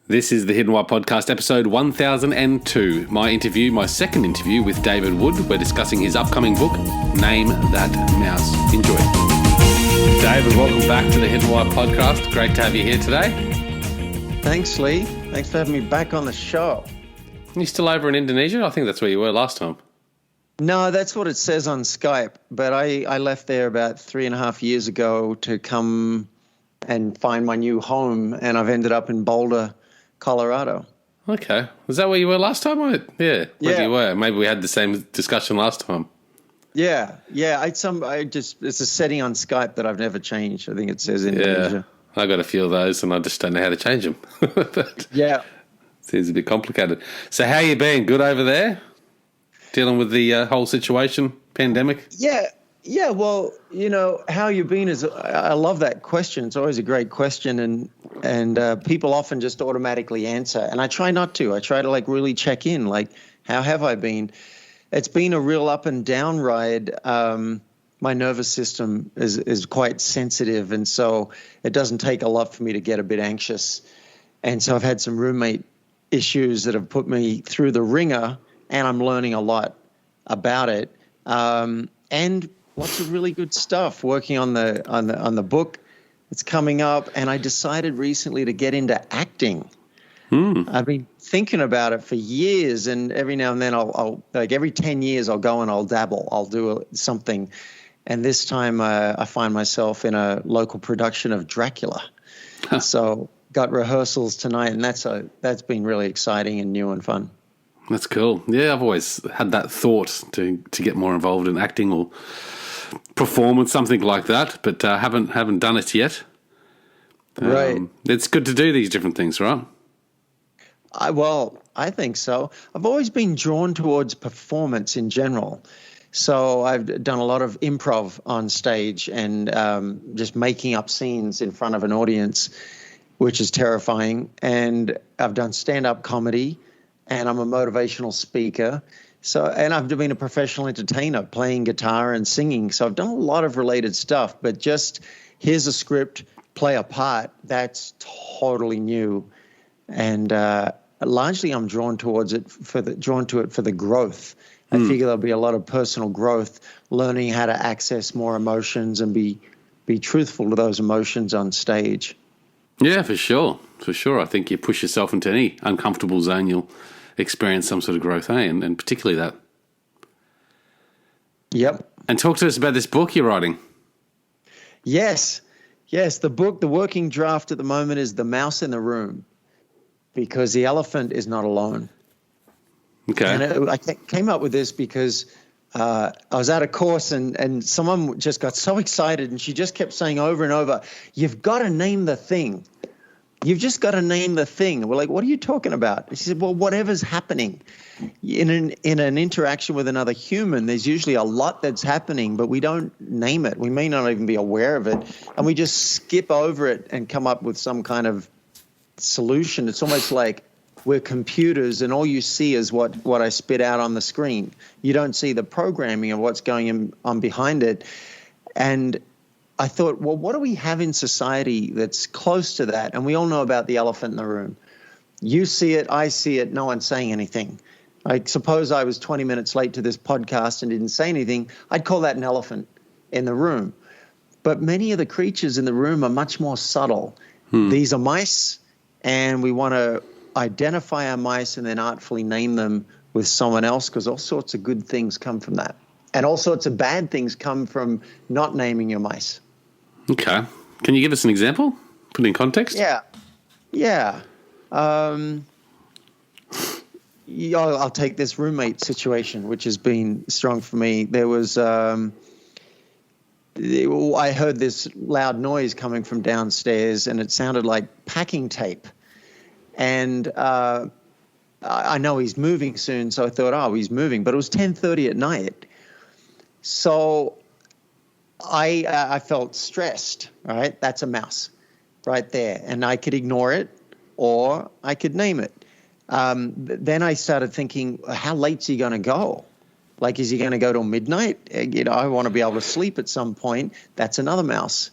This is the Hidden Why Podcast, episode 1002. My second interview with David Wood. We're discussing his upcoming book, Name That Mouse. Enjoy. David, welcome back to the Hidden Why Podcast. Great to have you here today. Thanks, Lee. Thanks for having me back on the show. Are you still over in Indonesia? I think that's where you were last time. No, that's what it says on Skype. But I left there about 3.5 years ago to come and find my new home, and I've ended up in Boulder, Colorado. Okay. Was that where you were last time? Yeah. Where you were. Maybe we had the same discussion last time. Yeah. It's a setting on Skype that I've never changed. I think it says Indonesia. Yeah. I got a few of those, and I just don't know how to change them. Yeah. Seems a bit complicated. So how you been? Good over there? Dealing with the whole situation, pandemic? Yeah, well, how you been is, I love that question. It's always a great question, and people often just automatically answer. And I try not to. I try to really check in, how have I been? It's been a real up and down ride. My nervous system is quite sensitive, and so it doesn't take a lot for me to get a bit anxious. And so I've had some roommate issues that have put me through the ringer, and I'm learning a lot about it. And lots of really good stuff. Working on the book, it's coming up, and I decided recently to get into acting. I've been thinking about it for years, and every now and then I'll every 10 years I'll go and I'll dabble. I'll do something, and this time I find myself in a local production of Dracula. Huh. So got rehearsals tonight, and that's been really exciting and new and fun. That's cool. Yeah, I've always had that thought to get more involved in acting or performance, something like that, but haven't done it yet. Right. It's good to do these different things, right? I think so. I've always been drawn towards performance in general. So I've done a lot of improv on stage and just making up scenes in front of an audience, which is terrifying. And I've done stand-up comedy, and I'm a motivational speaker. And I've been a professional entertainer, playing guitar and singing. So I've done a lot of related stuff, but just here's a script, play a part, that's totally new. And largely I'm drawn to it for the growth. I figure there'll be a lot of personal growth, learning how to access more emotions and be truthful to those emotions on stage. Yeah, for sure. For sure. I think you push yourself into any uncomfortable zone, you'll experience some sort of growth, and particularly that. Yep. And talk to us about this book you're writing. Yes. The book, the working draft at the moment is The Mouse in the Room, because the elephant is not alone. Okay. And I came up with this because I was at a course and someone just got so excited, and she just kept saying over and over, "You've got to name the thing. You've just got to name the thing." And we're like, "What are you talking about?" And she said, "Well, whatever's happening in an interaction with another human, there's usually a lot that's happening, but we don't name it. We may not even be aware of it, and we just skip over it and come up with some kind of solution. It's almost like we're computers, and all you see is what I spit out on the screen. You don't see the programming of what's going on behind it." And I thought, well, what do we have in society that's close to that? And we all know about the elephant in the room. You see it, I see it, no one's saying anything. I suppose I was 20 minutes late to this podcast and didn't say anything. I'd call that an elephant in the room. But many of the creatures in the room are much more subtle. These are mice, and we want to identify our mice and then artfully name them with someone else, because all sorts of good things come from that. And all sorts of bad things come from not naming your mice. Okay. Can you give us an example? Put it in context? Yeah. I'll take this roommate situation, which has been strong for me. There was, I heard this loud noise coming from downstairs, and it sounded like packing tape. And I know he's moving soon, so I thought, he's moving. But it was 10:30 at night. So I felt stressed, right? That's a mouse right there. And I could ignore it, or I could name it. Then I started thinking, how late's he going to go? Like, is he going to go till midnight? I want to be able to sleep at some point. That's another mouse.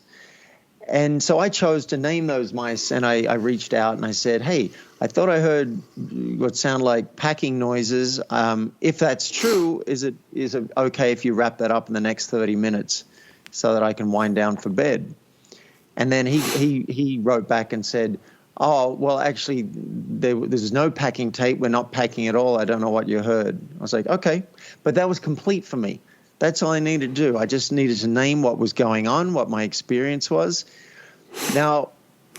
And so I chose to name those mice, and I reached out and I said, hey, I thought I heard what sound like packing noises. If that's true, is it okay if you wrap that up in the next 30 minutes so that I can wind down for bed? And then he wrote back and said, oh, well, actually, there's no packing tape. We're not packing at all. I don't know what you heard. I was like, okay. But that was complete for me. That's all I needed to do. I just needed to name what was going on, what my experience was. Now,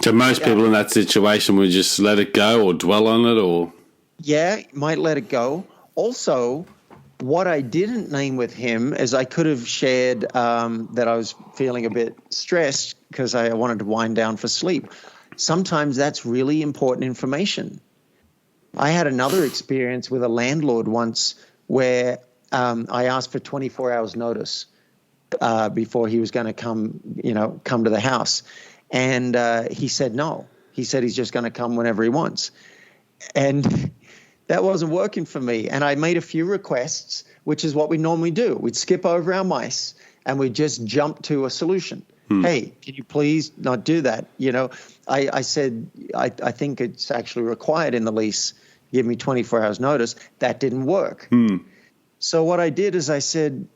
so most people in that situation would just let it go or dwell on it, or? Yeah, might let it go. Also, what I didn't name with him is I could have shared that I was feeling a bit stressed because I wanted to wind down for sleep. Sometimes that's really important information. I had another experience with a landlord once where I asked for 24 hours notice before he was going to come to the house. And he said no. He said he's just going to come whenever he wants. And that wasn't working for me. And I made a few requests, which is what we normally do. We'd skip over our mice and we'd just jump to a solution. Hey, can you please not do that? I said, I think it's actually required in the lease. Give me 24 hours notice. That didn't work. So what I did is I said,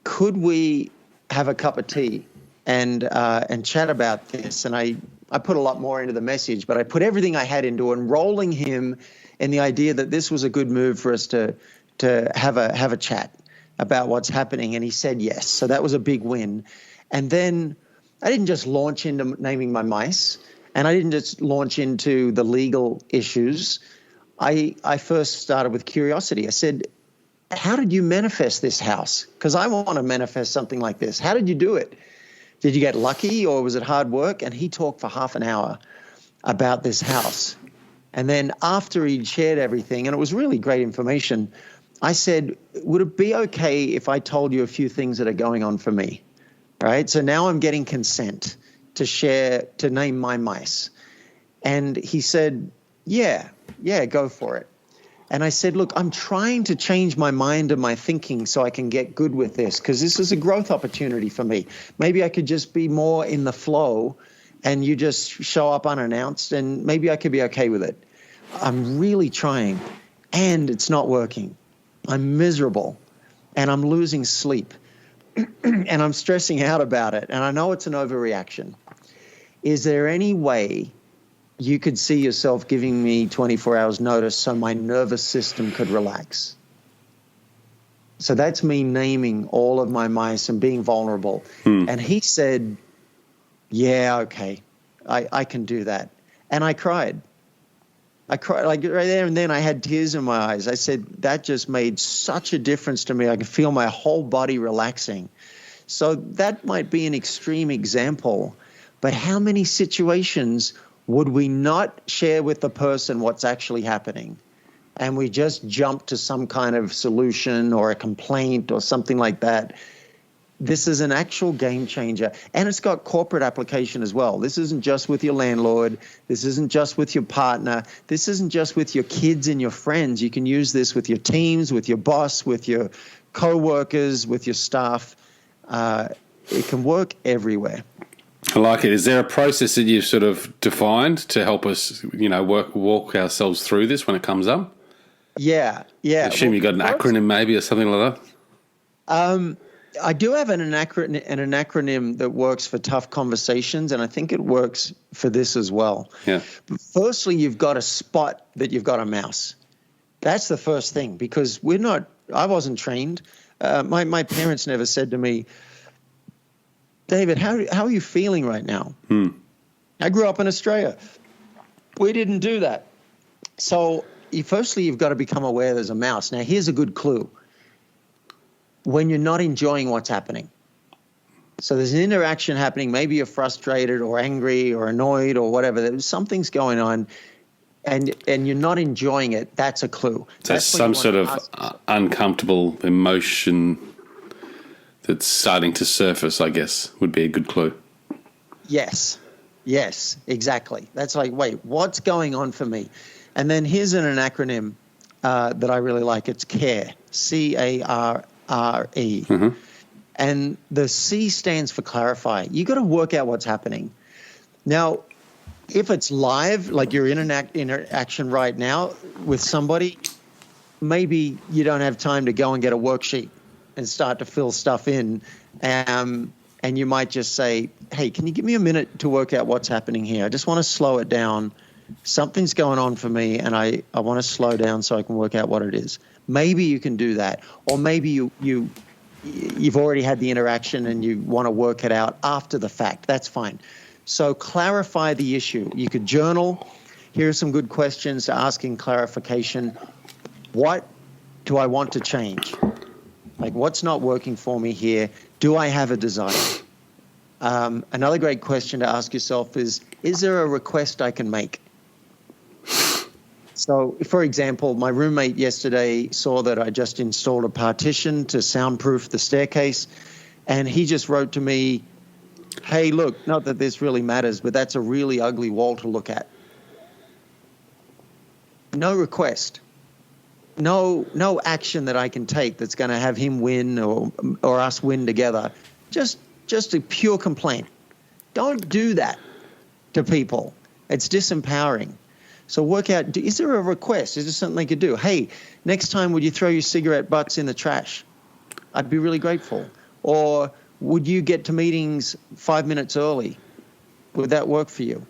could we have a cup of tea and chat about this? And I put a lot more into the message, but I put everything I had into enrolling him in the idea that this was a good move for us to have a chat about what's happening. And he said yes. So that was a big win. And then I didn't just launch into naming my mice, and I didn't just launch into the legal issues. I first started with curiosity. I said, how did you manifest this house? Because I want to manifest something like this. How did you do it? Did you get lucky or was it hard work? And he talked for half an hour about this house. And then after he'd shared everything, and it was really great information, I said, would it be okay if I told you a few things that are going on for me? Right? So now I'm getting consent to name my mice. And he said, yeah, go for it. And I said, look, I'm trying to change my mind and my thinking so I can get good with this, because this is a growth opportunity for me. Maybe I could just be more in the flow and you just show up unannounced, and maybe I could be okay with it. I'm really trying, and it's not working. I'm miserable, and I'm losing sleep, and I'm stressing out about it, and I know it's an overreaction. Is there any way you could see yourself giving me 24 hours notice so my nervous system could relax? So that's me naming all of my mice and being vulnerable. And he said, yeah, okay, I can do that. And I cried. Like right there and then. I had tears in my eyes. I said, that just made such a difference to me. I could feel my whole body relaxing. So that might be an extreme example, but how many situations would we not share with the person what's actually happening, and we just jump to some kind of solution or a complaint or something like that? This is an actual game changer, and it's got corporate application as well. This isn't just with your landlord. This isn't just with your partner. This isn't just with your kids and your friends. You can use this with your teams, with your boss, with your co-workers, with your staff. It can work everywhere. I like it. Is there a process that you've sort of defined to help us, walk ourselves through this when it comes up? Yeah. I assume you got an acronym maybe or something like that? I do have an acronym that works for tough conversations, and I think it works for this as well. Yeah. But firstly, you've got to spot that you've got a mouse. That's the first thing, because I wasn't trained. My parents never said to me, David, how are you feeling right now? I grew up in Australia. We didn't do that. So firstly, you've got to become aware there's a mouse. Now, here's a good clue. When you're not enjoying what's happening. So there's an interaction happening. Maybe you're frustrated or angry or annoyed or whatever. Something's going on, and you're not enjoying it. That's a clue. So some sort of uncomfortable emotion that's starting to surface, I guess, would be a good clue. Yes, exactly. That's like, wait, what's going on for me? And then here's an acronym that I really like. It's CARE, CARE. And the C stands for clarify. You got to work out what's happening. Now, if it's live, like you're in an interaction right now with somebody, maybe you don't have time to go and get a worksheet and start to fill stuff in. And you might just say, hey, can you give me a minute to work out what's happening here? I just want to slow it down. Something's going on for me, and I want to slow down so I can work out what it is. Maybe you can do that. Or maybe you've already had the interaction and you want to work it out after the fact. That's fine. So clarify the issue. You could journal. Here are some good questions to ask in clarification. What do I want to change? Like, what's not working for me here? Do I have a desire? Another great question to ask yourself is there a request I can make? So, for example, my roommate yesterday saw that I just installed a partition to soundproof the staircase, and he just wrote to me, hey, look, not that this really matters, but that's a really ugly wall to look at. No request. No action that I can take that's going to have him win or us win together. Just a pure complaint. Don't do that to people. It's disempowering. So work out, is there a request? Is there something they could do? Hey, next time would you throw your cigarette butts in the trash? I'd be really grateful. Or would you get to meetings 5 minutes early? Would that work for you?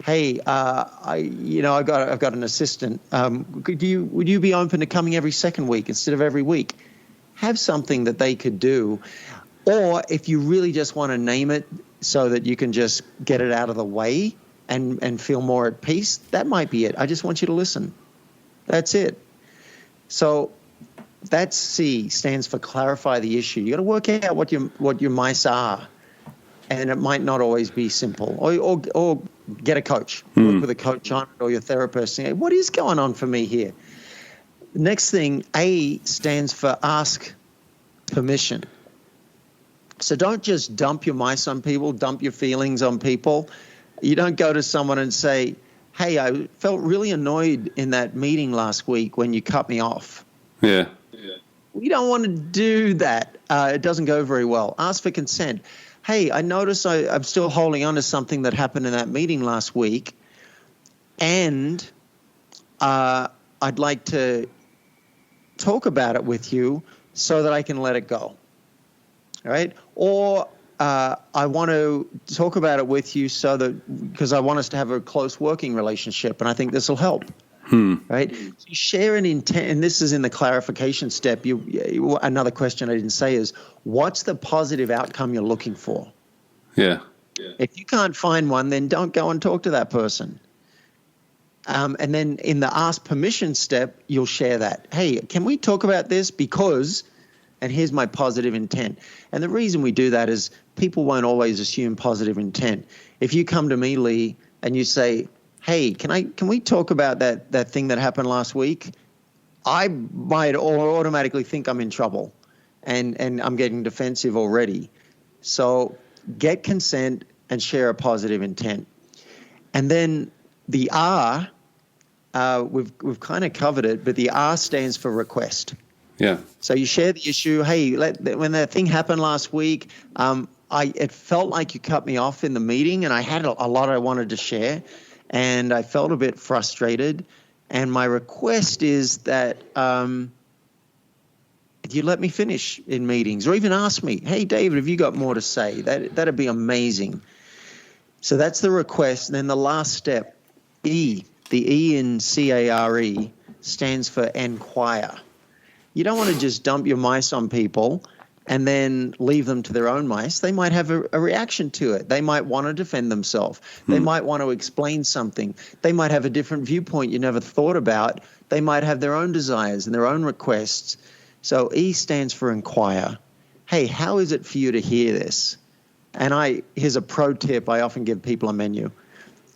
Hey, I've got an assistant. Would you be open to coming every second week instead of every week? Have something that they could do. Or if you really just want to name it so that you can just get it out of the way and feel more at peace, that might be it. I just want you to listen. That's it. So that's C, stands for clarify the issue. You got to work out what your mice are, and it might not always be simple. Or get a coach, work with a coach on it, or your therapist. Say, what is going on for me here? Next thing, A, stands for ask permission. So don't just dump your mice on people, dump your feelings on people. You don't go to someone and say, hey, I felt really annoyed in that meeting last week when you cut me off. Yeah. We don't want to do that. It doesn't go very well. Ask for consent. Hey, I notice I'm still holding on to something that happened in that meeting last week, and I'd like to talk about it with you so that I can let it go. All right? Or I want to talk about it with you because I want us to have a close working relationship, and I think this will help. Right? So you share an intent, and this is in the clarification step. Another question I didn't say is, what's the positive outcome you're looking for? Yeah. If you can't find one, then don't go and talk to that person. And then in the ask permission step, you'll share that. Hey, can we talk about this? Because, and here's my positive intent. And the reason we do that is people won't always assume positive intent. If you come to me, Lee, and you say, hey, can we talk about that thing that happened last week? I might automatically think I'm in trouble and I'm getting defensive already. So get consent and share a positive intent. And then the R, we've kind of covered it, but the R stands for request. Yeah. So you share the issue. Hey, when that thing happened last week, it felt like you cut me off in the meeting, and I had a lot I wanted to share. And I felt a bit frustrated. And my request is that you let me finish in meetings, or even ask me, hey, David, have you got more to say? That'd be amazing. So that's the request. And then the last step, E, the E in CARE stands for inquire. You don't want to just dump your mice on people and then leave them to their own mice. They might have a reaction to it. They might want to defend themselves. They might want to explain something. They might have a different viewpoint you never thought about. They might have their own desires and their own requests. So E stands for inquire. Hey, how is it for you to hear this? And here's a pro tip I often give people a menu.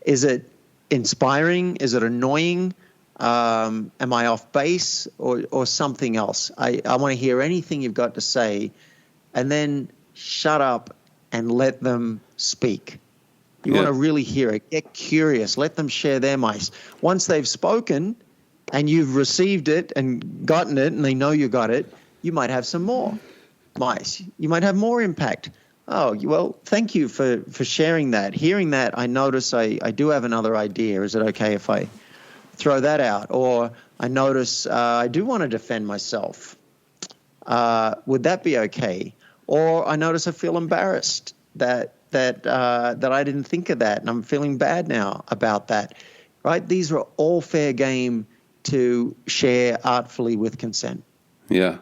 Is it inspiring? Is it annoying? Am I off base or something else? I want to hear anything you've got to say, and then shut up and let them speak. You want to really hear it. Get curious. Let them share their mice. Once they've spoken and you've received it and gotten it and they know you got it, you might have some more mice. You might have more impact. Oh, well, thank you for sharing that. Hearing that, I notice I do have another idea. Is it okay if I throw that out? Or I notice I do want to defend myself. Would that be okay? Or I notice I feel embarrassed that I didn't think of that, and I'm feeling bad now about that. Right? These are all fair game to share artfully with consent. Yeah.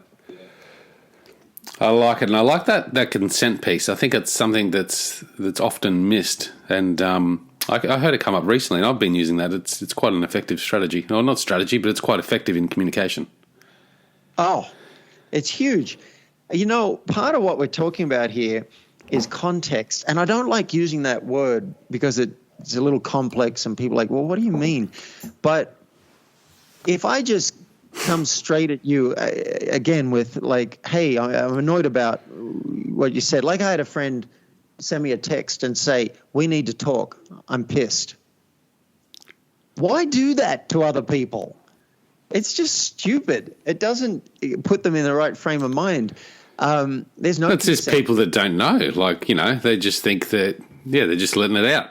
I like it, and I like that consent piece. I think it's something that's often missed, and I heard it come up recently, and I've been using that. It's quite an effective strategy. Well, not strategy, but it's quite effective in communication. Oh, it's huge. You know, part of what we're talking about here is context, and I don't like using that word because it's a little complex, and people are like, well, what do you mean? But if I just come straight at you again with like, hey, I'm annoyed about what you said. Like I had a friend send me a text and say, we need to talk. I'm pissed. Why do that to other people? It's just stupid. It doesn't put them in the right frame of mind. There's no. It's just people that don't know. Like, you know, they just think that, they're just letting it out.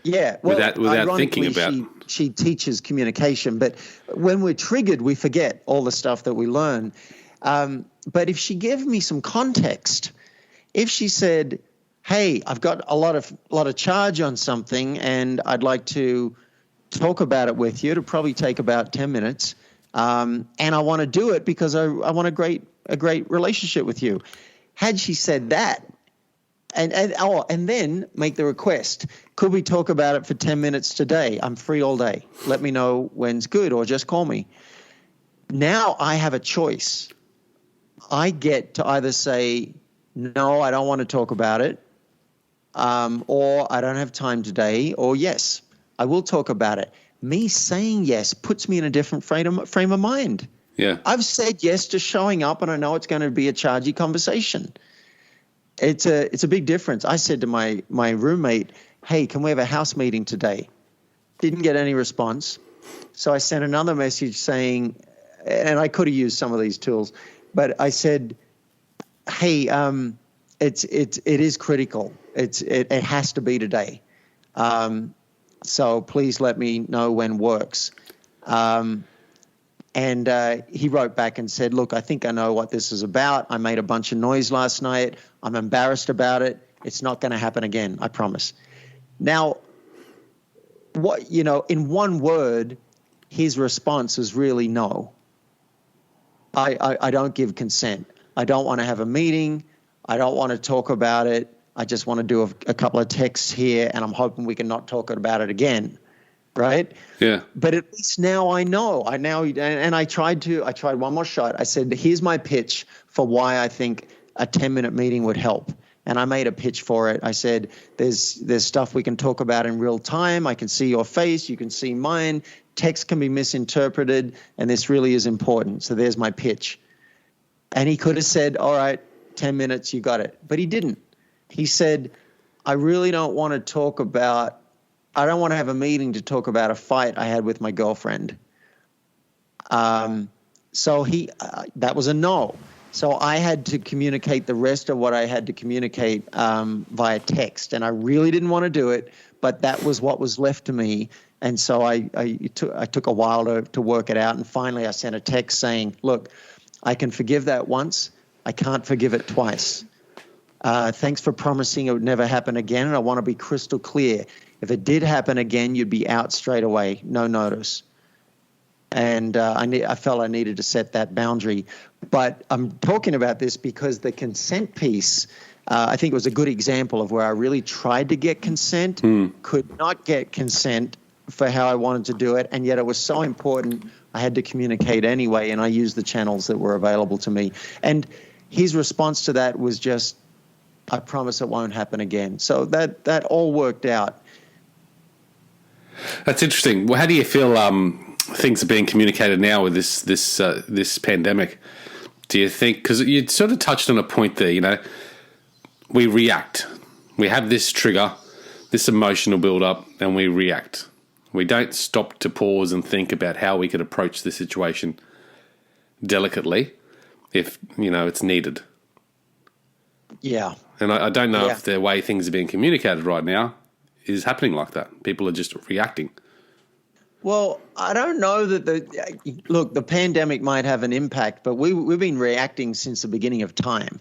Yeah, well, without thinking about. She teaches communication, but when we're triggered, we forget all the stuff that we learn. But if she gave me some context, if she said, "Hey, I've got a lot of charge on something, and I'd like to talk about it with you. It'll probably take about 10 minutes, and I want to do it because I want a great relationship with you." Had she said that, and then make the request, could we talk about it for 10 minutes today? I'm free all day. Let me know when's good, or just call me. Now I have a choice. I get to either say, no, I don't want to talk about it, or I don't have time today, or yes, I will talk about it. Me saying yes puts me in a different frame of mind. Yeah. I've said yes to showing up, and I know it's going to be a chargy conversation. It's a big difference. I said to my roommate, hey, can we have a house meeting today? Didn't get any response. So I sent another message saying, and I could have used some of these tools, but I said, hey, it is critical. It has to be today. So please let me know when works. And he wrote back and said, look, I think I know what this is about. I made a bunch of noise last night. I'm embarrassed about it. It's not going to happen again, I promise. Now, in one word, his response is really no. I don't give consent. I don't want to have a meeting. I don't want to talk about it. I just want to do a couple of texts here, and I'm hoping we can not talk about it again. Right? Yeah. But at least now I know. I tried one more shot. I said, here's my pitch for why I think a 10-minute meeting would help. And I made a pitch for it. I said, there's stuff we can talk about in real time. I can see your face. You can see mine. Text can be misinterpreted. And this really is important. So there's my pitch. And he could have said, all right, 10 minutes, you got it. But he didn't. He said, I really don't want to talk about I don't want to have a meeting to talk about a fight I had with my girlfriend. So that was a no. So I had to communicate the rest of what I had to communicate via text, and I really didn't want to do it, but that was what was left to me. And so I took a while to work it out, and finally I sent a text saying, look, I can forgive that once. I can't forgive it twice. Thanks for promising it would never happen again, and I want to be crystal clear. If it did happen again, you'd be out straight away, no notice. And I felt I needed to set that boundary. But I'm talking about this because the consent piece, I think it was a good example of where I really tried to get consent, could not get consent for how I wanted to do it, and yet it was so important I had to communicate anyway, and I used the channels that were available to me. And his response to that was just, I promise it won't happen again. So that all worked out. That's interesting. Well, how do you feel things are being communicated now with this pandemic? Do you think, because you sort of touched on a point there, we react. We have this trigger, this emotional build-up, and we react. We don't stop to pause and think about how we could approach the situation delicately if, it's needed. Yeah. And I don't know Yeah. if the way things are being communicated right now is happening like that. People are just reacting. Well, I don't know that the pandemic might have an impact, but we've been reacting since the beginning of time.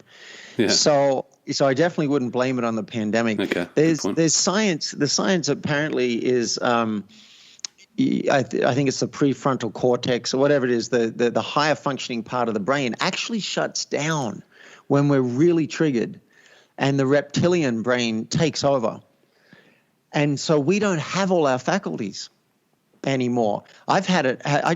Yeah. So I definitely wouldn't blame it on the pandemic. Okay, There's science. The science apparently is, I think it's the prefrontal cortex or whatever it is, the higher functioning part of the brain actually shuts down when we're really triggered, and the reptilian brain takes over. And so we don't have all our faculties anymore. I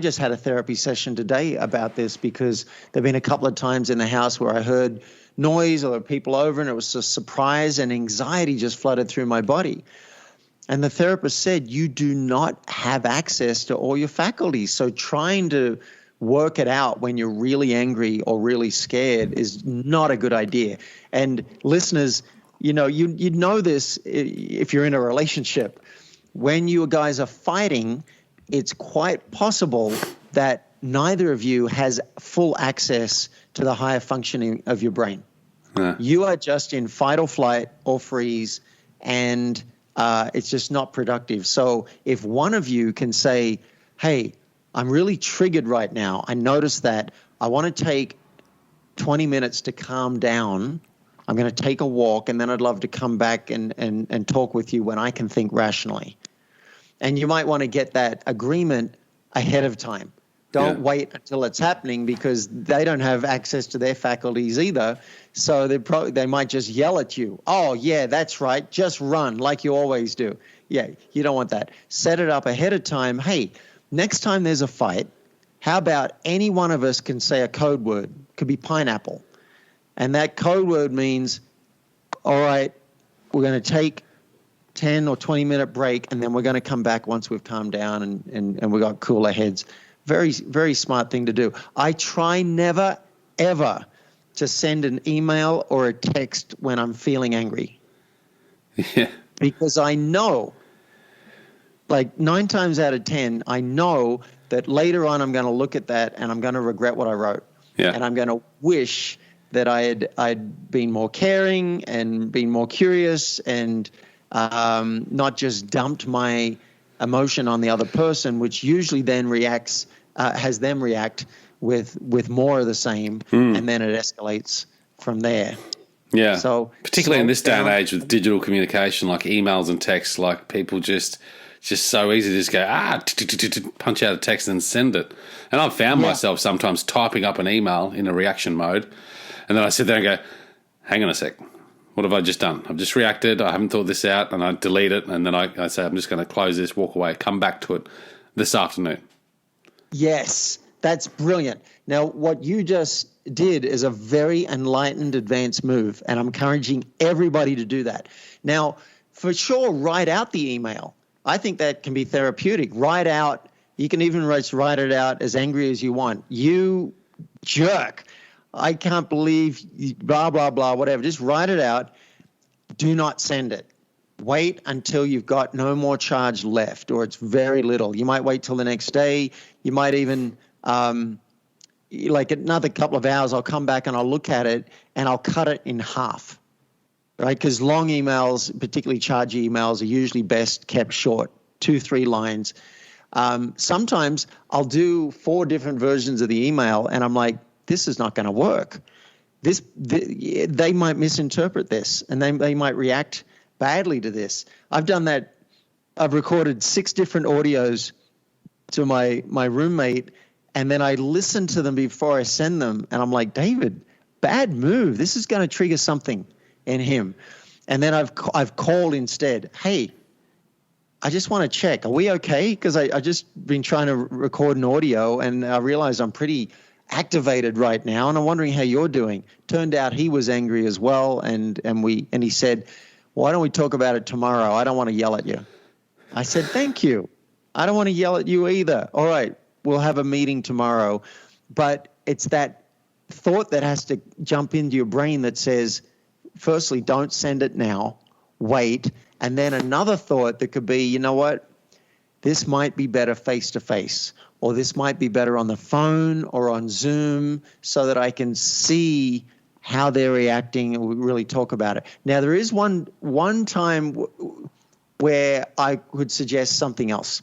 just had a therapy session today about this because there've been a couple of times in the house where I heard noise or there were people over and it was a surprise and anxiety just flooded through my body. And the therapist said, you do not have access to all your faculties. So trying to work it out when you're really angry or really scared is not a good idea. And listeners, you know this if you're in a relationship. When you guys are fighting, it's quite possible that neither of you has full access to the higher functioning of your brain. Yeah. You are just in fight or flight or freeze, and it's just not productive. So if one of you can say, hey, I'm really triggered right now. I notice that. I want to take 20 minutes to calm down. I'm going to take a walk, and then I'd love to come back and talk with you when I can think rationally. And you might want to get that agreement ahead of time. Don't wait until it's happening because they don't have access to their faculties either. So they might just yell at you. Oh, yeah, that's right. Just run like you always do. Yeah, you don't want that. Set it up ahead of time. Hey, next time there's a fight, how about any one of us can say a code word? Could be pineapple. And that code word means, all right, we're going to take 10 or 20 minute break, and then we're going to come back once we've calmed down and we got cooler heads. Very, very smart thing to do. I try never, ever to send an email or a text when I'm feeling angry. Yeah. Because I know, like 9 times out of 10, I know that later on I'm going to look at that and I'm going to regret what I wrote. Yeah. And I'm going to wish that I'd been more caring and been more curious and not just dumped my emotion on the other person, which usually then has them react with more of the same, and then it escalates from there. Yeah. So particularly in this day and age with digital communication, like emails and texts, like people just so easy to just go punch out a text and send it. And I've found myself sometimes typing up an email in a reaction mode, and then I sit there and go, hang on a sec. What have I just done? I've just reacted. I haven't thought this out, and I delete it, and then I say, I'm just going to close this, walk away, come back to it this afternoon. Yes, that's brilliant. Now, what you just did is a very enlightened, advanced move, and I'm encouraging everybody to do that. Now, for sure, write out the email. I think that can be therapeutic. Write out. You can even write it out as angry as you want. You jerk. I can't believe blah, blah, blah, whatever. Just write it out. Do not send it. Wait until you've got no more charge left, or it's very little. You might wait till the next day. You might even, like another couple of hours, I'll come back and I'll look at it and I'll cut it in half, right? Because long emails, particularly chargey emails, are usually best kept short, 2-3 lines. Sometimes I'll do 4 different versions of the email and I'm like, this is not going to work. They might misinterpret this and they might react badly to this. I've done that. I've recorded 6 different audios to my roommate, and then I listen to them before I send them, and I'm like, David, bad move. This is going to trigger something in him. And then I've called instead. Hey, I just want to check. Are we okay? Because I just been trying to record an audio, and I realize I'm pretty activated right now, and I'm wondering how you're doing. Turned out he was angry as well, and he said, why don't we talk about it tomorrow? I don't want to yell at you. I said, thank you. I don't want to yell at you either. All right, we'll have a meeting tomorrow. But it's that thought that has to jump into your brain that says, firstly, don't send it now, wait. And then another thought that could be, you know what, this might be better face-to-face, or this might be better on the phone or on Zoom so that I can see how they're reacting, and we really talk about it. Now, there is one time where I would suggest something else,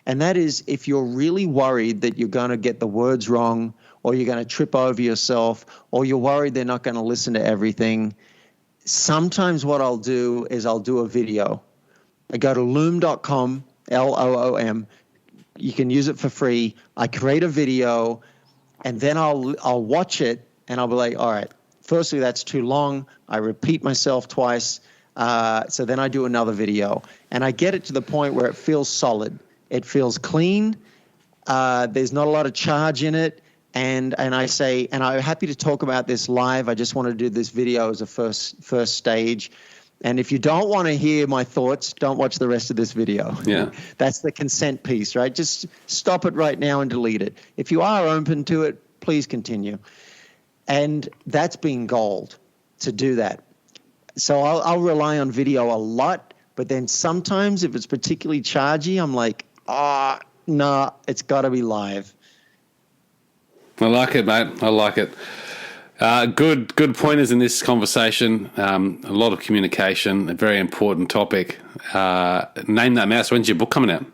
and that is if you're really worried that you're going to get the words wrong, or you're going to trip over yourself, or you're worried they're not going to listen to everything. Sometimes what I'll do is I'll do a video. I go to loom.com, Loom. You can use it for free. I create a video, and then I'll watch it, and I'll be like, all right, firstly, that's too long. I repeat myself twice. So then I do another video, and I get it to the point where it feels solid. It feels clean. There's not a lot of charge in it. And I say, and I'm happy to talk about this live. I just want to do this video as a first stage. And if you don't want to hear my thoughts, don't watch the rest of this video. Yeah. That's the consent piece, right? Just stop it right now and delete it. If you are open to it, please continue. And that's been gold to do that. So I'll rely on video a lot, but then sometimes if it's particularly chargy, I'm like, no, it's got to be live. I like it, mate. I like it. Good pointers in this conversation. A lot of communication, a very important topic. Name That Mouse. When's your book coming out?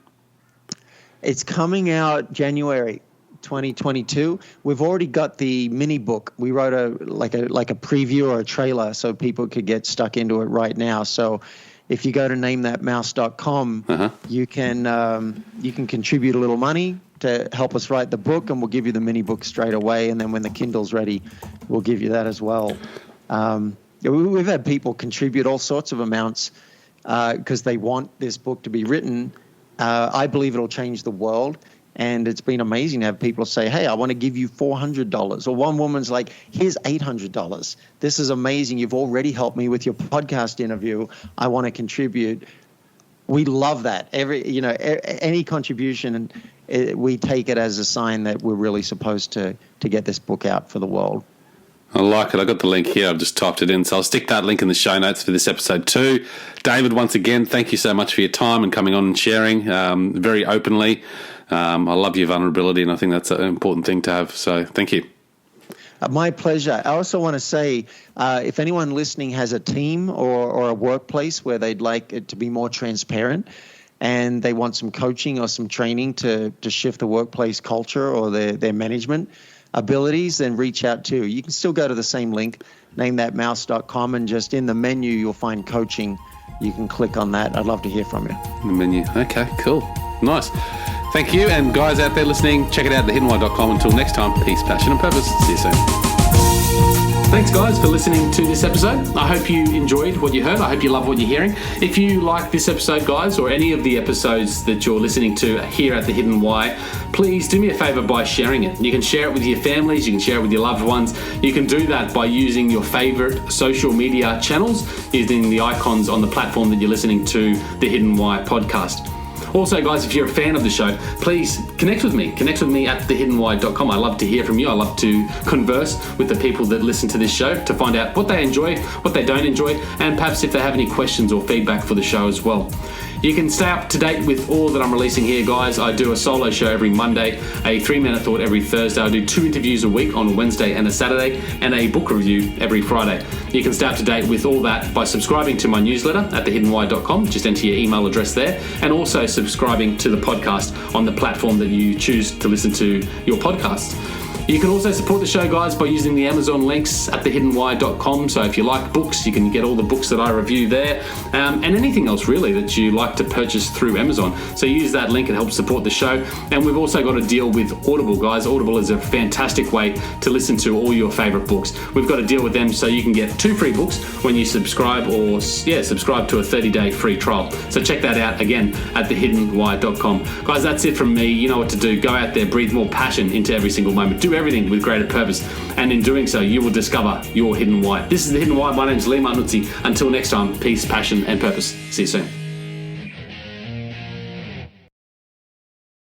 It's coming out January 2022. We've already got the mini book. We wrote a preview or a trailer so people could get stuck into it right now. So if you go to namethatmouse.com, you can contribute a little money to help us write the book, and we'll give you the mini book straight away. And then when the Kindle's ready, we'll give you that as well. We've had people contribute all sorts of amounts because they want this book to be written. I believe it'll change the world. And it's been amazing to have people say, hey, I want to give you $400. Or one woman's like, here's $800. This is amazing. You've already helped me with your podcast interview. I want to contribute. We love that. Any contribution, and we take it as a sign that we're really supposed to get this book out for the world. I like it. I got the link here. I've just typed it in. So I'll stick that link in the show notes for this episode too. David, once again, thank you so much for your time and coming on and sharing very openly. I love your vulnerability, and I think that's an important thing to have. So thank you. My pleasure. I also want to say, if anyone listening has a team or a workplace where they'd like it to be more transparent and they want some coaching or some training to shift the workplace culture or their management abilities, then reach out too. You can still go to the same link, namethatmouse.com, and just in the menu, you'll find coaching. You can click on that. I'd love to hear from you. The menu. Okay, cool. Nice. Thank you. And guys out there listening, check it out at thehiddenwhy.com. Until next time, peace, passion, and purpose. See you soon. Thanks, guys, for listening to this episode. I hope you enjoyed what you heard. I hope you love what you're hearing. If you like this episode, guys, or any of the episodes that you're listening to here at The Hidden Why, please do me a favor by sharing it. You can share it with your families. You can share it with your loved ones. You can do that by using your favorite social media channels, using the icons on the platform that you're listening to The Hidden Why podcast. Also, guys, if you're a fan of the show, please connect with me. Connect with me at thehiddenwhy.com. I love to hear from you. I love to converse with the people that listen to this show to find out what they enjoy, what they don't enjoy, and perhaps if they have any questions or feedback for the show as well. You can stay up to date with all that I'm releasing here, guys. I do a solo show every Monday, a 3-minute thought every Thursday. I do 2 interviews a week on a Wednesday and a Saturday, and a book review every Friday. You can stay up to date with all that by subscribing to my newsletter at thehiddenwhy.com. Just enter your email address there, and also subscribing to the podcast on the platform that you choose to listen to your podcasts. You can also support the show, guys, by using the Amazon links at thehiddenwhy.com. So if you like books, you can get all the books that I review there, and anything else really that you like to purchase through Amazon. So use that link and help support the show. And we've also got a deal with Audible, guys. Audible is a fantastic way to listen to all your favorite books. We've got a deal with them so you can get 2 free books when you subscribe subscribe to a 30-day free trial. So check that out again at thehiddenwhy.com. Guys, that's it from me. You know what to do. Go out there, breathe more passion into every single moment. Do everything with greater purpose, and in doing so you will discover your hidden why. This is The Hidden Why. My name is Lee Martinuzzi. Until next time, peace, passion, and purpose. See you soon.